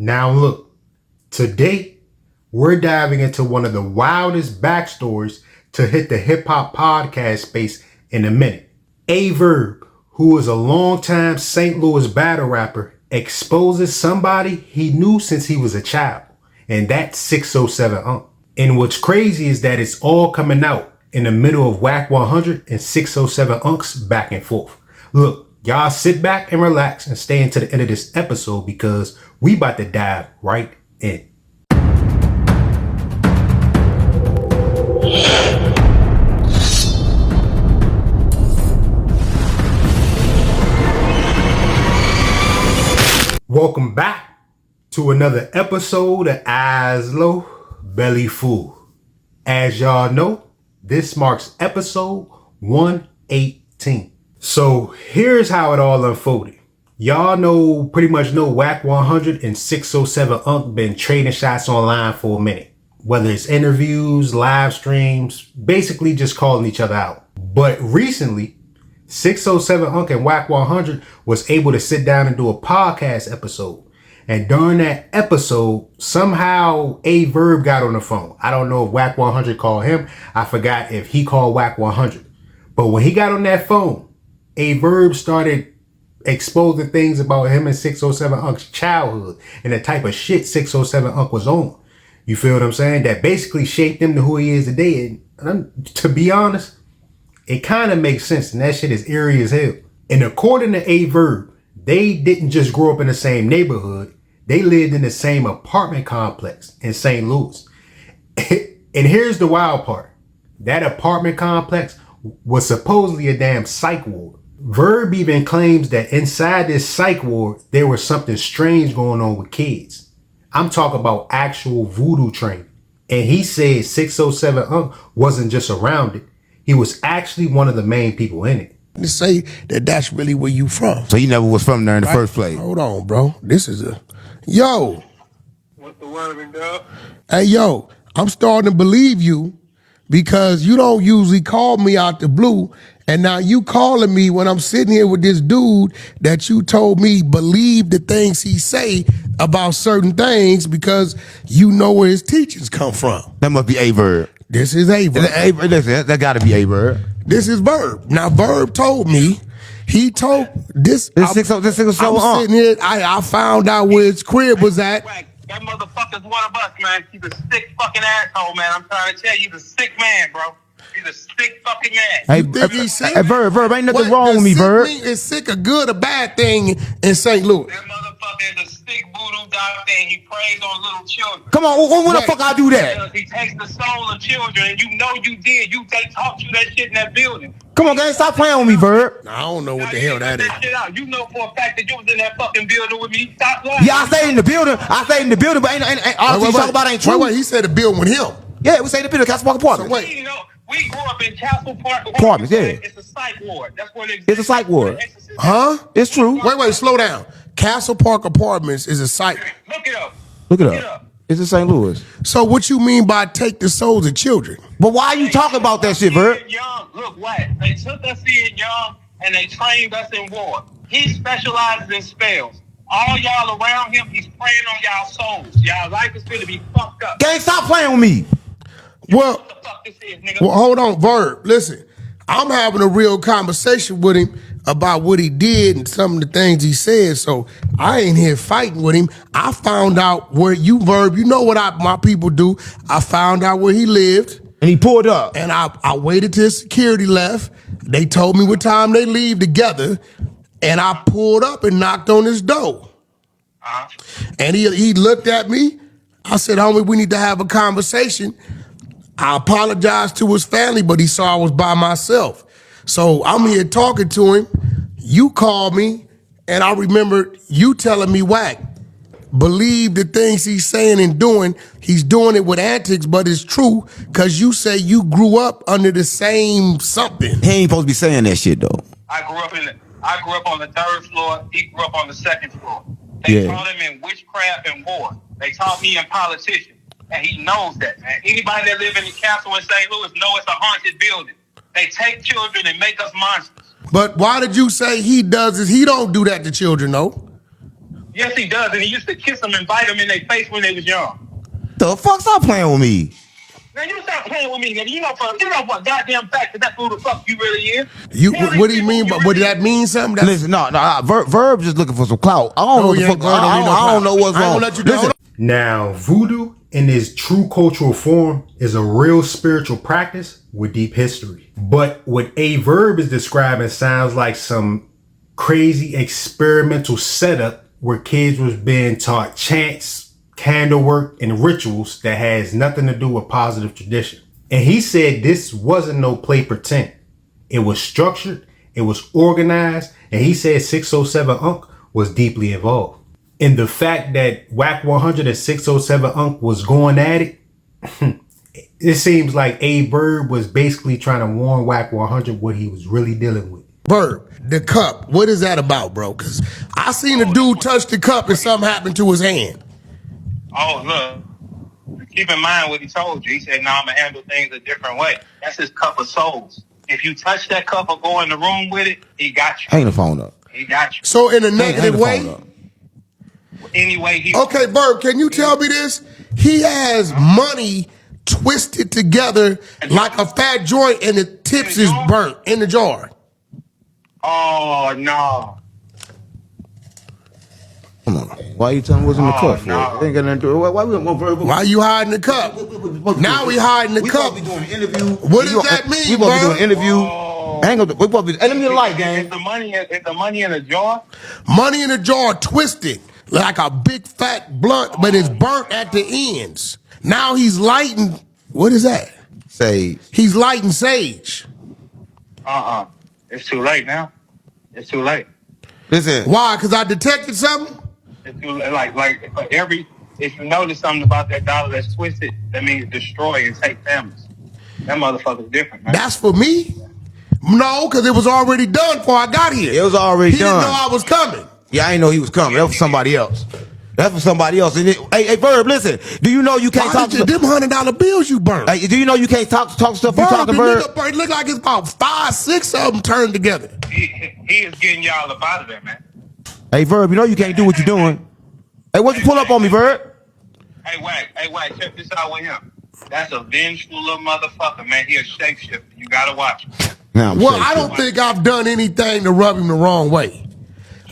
Now look, today we're diving into one of the wildest backstories to hit the hip-hop podcast space in a minute. Aye Verb, who is a longtime St. Louis battle rapper, exposes somebody he knew since he was a child, and that's 607 Unc. And what's crazy is that it's all coming out in the middle of Wack100 and 607 Unc's back and forth. Look, y'all sit back and relax and stay until the end of this episode because we about to dive right in. Welcome back to another episode of Eyes Low, Belly Full. As y'all know, this marks episode 118. So here's how it all unfolded. Y'all pretty much know Wack100 and 607 Unc been trading shots online for a minute. Whether it's interviews, live streams, basically just calling each other out. But recently, 607 Unc and Wack100 was able to sit down and do a podcast episode. And during that episode, somehow Aye Verb got on the phone. I don't know if Wack100 called him. I forgot if he called Wack100. But when he got on that phone, Aye Verb started exposing things about him and 607 Unc's childhood and the type of shit 607 Unc was on. You feel what I'm saying? That basically shaped him to who he is today. And to be honest, it kind of makes sense, and that shit is eerie as hell. And according to Aye Verb, they didn't just grow up in the same neighborhood. They lived in the same apartment complex in St. Louis. And here's the wild part. That apartment complex was supposedly a damn psych ward. Verb even claims that inside this psych ward, there was something strange going on with kids. I'm talking about actual voodoo training. And he said 607 Unc wasn't just around it. He was actually one of the main people in it. To say that that's really where you from. So you never was from there in the first place. Hold on, bro. This is yo. What's the word, dog? Hey, yo, I'm starting to believe you because you don't usually call me out the blue. And now you calling me when I'm sitting here with this dude that you told me believe the things he say about certain things because you know where his teachings come from. That must be Aye Verb. This is Aye Verb. Listen, that gotta be Aye Verb. This is Verb. Now, Verb told me, he told this. This six oh I'm sitting here, I found out where his crib was at. That motherfucker's one of us, man. He's a sick fucking asshole, man. I'm trying to tell you, he's a sick man, bro. He's a sick fucking man. Hey, Verb, ain't nothing wrong with me, Verb. Is sick a good or bad thing in St. Louis? That motherfucker is a sick voodoo doctor and he preys on little children. Come on, when the fuck I do that? He takes the soul of children and you know you did. They taught you that shit in that building. Come on, guys, stop playing with me, Verb. I don't know what the hell that is. Shit out. You know for a fact that you was in that fucking building with me. Stop lying. Yeah, I stayed in the building, but ain't all you talk about ain't true. Wait, he said the building with him. Yeah, we stayed in the building, Castle Park Apartments. So wait. You know, we grew up in Castle Park Apartments, yeah. It's a psych ward. That's what it is. It's a psych ward. Huh? It's true. Wait, slow down. Castle Park Apartments is a psych. Look it up. Look it up. It's in St. Louis. So what you mean by take the souls of children? But why are you talking about that shit, Verb? Young. Look, Wack. They took us in young and they trained us in war. He specializes in spells. All y'all around him, he's preying on y'all souls. Y'all life is gonna be fucked up. Gang, stop playing with me. Well, What the fuck this is, nigga? well, hold on, Verb. Listen, I'm having a real conversation with him about what he did and some of the things he said. So I ain't here fighting with him. I found out where Verb, you know what my people do. I found out where he lived. And he pulled up. And I waited till security left. They told me what time they leave together. And I pulled up and knocked on his door. And he looked at me. I said, homie, we need to have a conversation. I apologized to his family, but he saw I was by myself. So I'm here talking to him. You called me, and I remember you telling me, Wack, believe the things he's saying and doing. He's doing it with antics, but it's true because you say you grew up under the same something. He ain't supposed to be saying that shit, though. I grew up on the third floor. He grew up on the second floor. They taught him in witchcraft and war. They taught me in politician. And he knows that, man. Anybody that live in the castle in St. Louis know it's a haunted building. They take children and make us monsters. But why did you say he does this? He don't do that to children, though. Yes, he does. And he used to kiss them and bite them in their face when they was young. The fuck, stop playing with me. Now you stop playing with me, nigga. You know what goddamn fact that's who the fuck you really is. What do you mean? But what did that mean? Something? Listen, no, Verb just looking for some clout. I don't know what the fuck. I don't know what's wrong. Listen. Now, voodoo in its true cultural form is a real spiritual practice with deep history. But what Aye Verb is describing sounds like some crazy experimental setup where kids was being taught chants, candle work, and rituals that has nothing to do with positive tradition. And he said this wasn't no play pretend. It was structured, it was organized, and he said 607 Unc was deeply involved. And the fact that Wack100 and 607 Unc was going at it, it seems like Aye Verb was basically trying to warn Wack100 what he was really dealing with. Verb, the cup, what is that about, bro? Because I seen a dude touch the cup and something happened to his hand. Oh, look. Keep in mind what he told you. He said, I'm going to handle things a different way. That's his cup of souls. If you touch that cup or go in the room with it, he got you. Hang the phone up. He got you. So in a negative way? Anyway, okay, Verb, can you tell me this? He has money twisted together like a fat joint and the tips is burnt in the jar. Oh, no. Come on. Why you telling me what's in the cup for? No. Ain't got nothing to do. Why you hiding the cup? Now we hiding the cup. We supposed to be doing an interview. What does that mean, We supposed to be doing an interview. Hang on. We supposed to be. Hey, let me get a light, gang. Is the money in a jar? Money in a jar twisted like a big fat blunt, but it's burnt at the ends. Now he's lighting. What is that? Sage. He's lighting sage. It's too late now. It's too late. Listen. Why? Because I detected something? It's too late. Like for if you notice something about that dollar that's twisted, that means destroy and take families. That motherfucker's different, man. That's for me? No, because it was already done before I got here. It was already done. He didn't know I was coming. Yeah, I didn't know he was coming. That was somebody else. That's for somebody else. And hey, Verb, listen. Do you know you can't talk to them $100 bills you burnt? Hey, do you know you can't talk stuff you talking Verb? It look like it's about 5, 6 of them turned together. He is getting y'all up out of there, man. Hey, Verb, you know you can't do what you're doing. Hey, what'd you pull up on me, Verb? Hey, Wack, check this out with him. That's a vengeful little motherfucker, man. He a shapeshifter. You gotta watch him. Well, I don't think I've done anything to rub him the wrong way.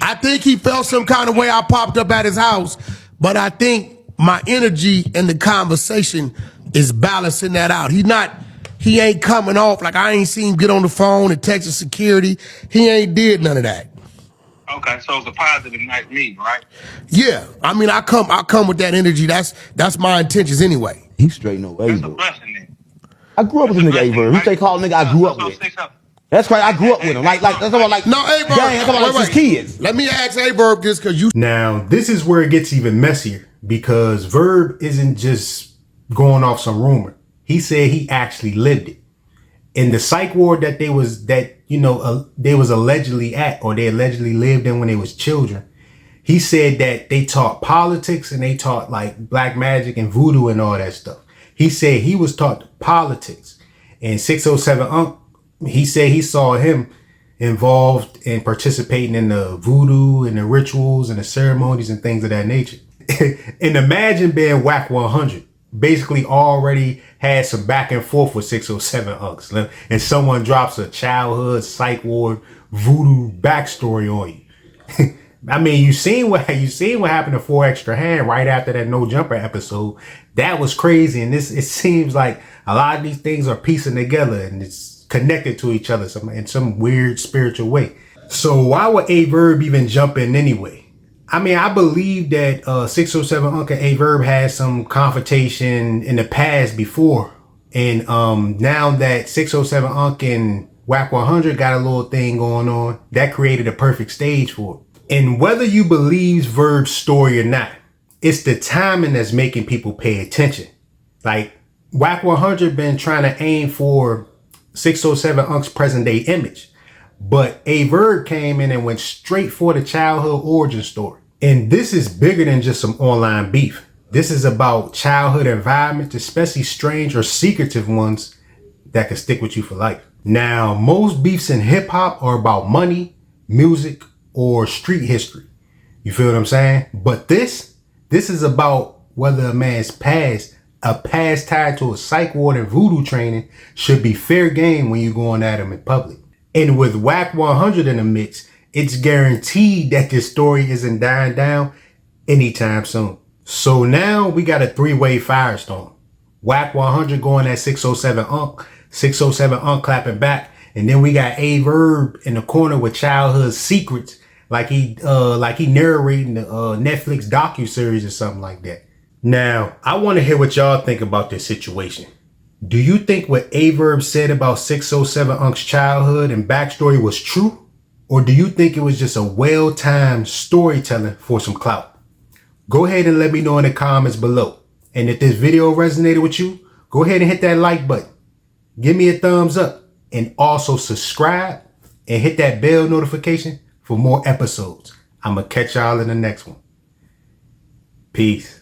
I think he felt some kind of way I popped up at his house, but I think my energy and the conversation is balancing that out. He ain't coming off like I ain't seen him get on the phone and text security. He ain't did none of that. Okay, so it's a positive night meeting, right? Yeah, I mean, I come with that energy. That's my intentions anyway. He's straight no way. That's a blessing, then. I grew up with a nigga Aye Verb. He say call a nigga I grew up with. That's right, I grew up with him. Like that's what like. No, Aye Verb. That's what like his kids. Let me ask Aye Verb this because you. Now, this is where it gets even messier because Verb isn't just going off some rumor. He said he actually lived it. In the psych ward that they was allegedly at, or they allegedly lived in when they was children, he said that they taught politics and they taught like black magic and voodoo and all that stuff. He said he was taught politics. And 607 Unc, he said he saw him involved in participating in the voodoo and the rituals and the ceremonies and things of that nature. And imagine being Wack100. Basically already had some back and forth with 607 Uncs, and someone drops a childhood psych ward voodoo backstory on you. I mean, you seen what happened to 4 Extra Hand right after that No Jumper episode. That was crazy, and it seems like a lot of these things are piecing together and it's connected to each other in some weird spiritual way. So why would Aye Verb even jump in anyway? I mean, I believe that 607 Unc and Aye Verb had some confrontation in the past before. And now that 607 Unc and Wack100 got a little thing going on, that created a perfect stage for it. And whether you believe Verb's story or not, it's the timing that's making people pay attention. Like, Wack100 been trying to aim for 607 Unc's present day image. But Aye Verb came in and went straight for the childhood origin story. And this is bigger than just some online beef. This is about childhood environments, especially strange or secretive ones that can stick with you for life. Now, most beefs in hip hop are about money, music, or street history. You feel what I'm saying? But this is about whether a man's past tied to a psych ward and voodoo training should be fair game when you're going at him in public. And with Wack100 in the mix, it's guaranteed that this story isn't dying down anytime soon. So now we got a three-way firestorm. Wack100 going at 607 Unc, 607 Unc clapping back, and then we got Aye Verb in the corner with childhood secrets, like he narrating the Netflix docuseries or something like that. Now, I want to hear what y'all think about this situation. Do you think what Aye Verb said about 607 Unc's childhood and backstory was true? Or do you think it was just a well-timed storytelling for some clout? Go ahead and let me know in the comments below. And if this video resonated with you, go ahead and hit that like button. Give me a thumbs up and also subscribe and hit that bell notification for more episodes. I'm going to catch y'all in the next one. Peace.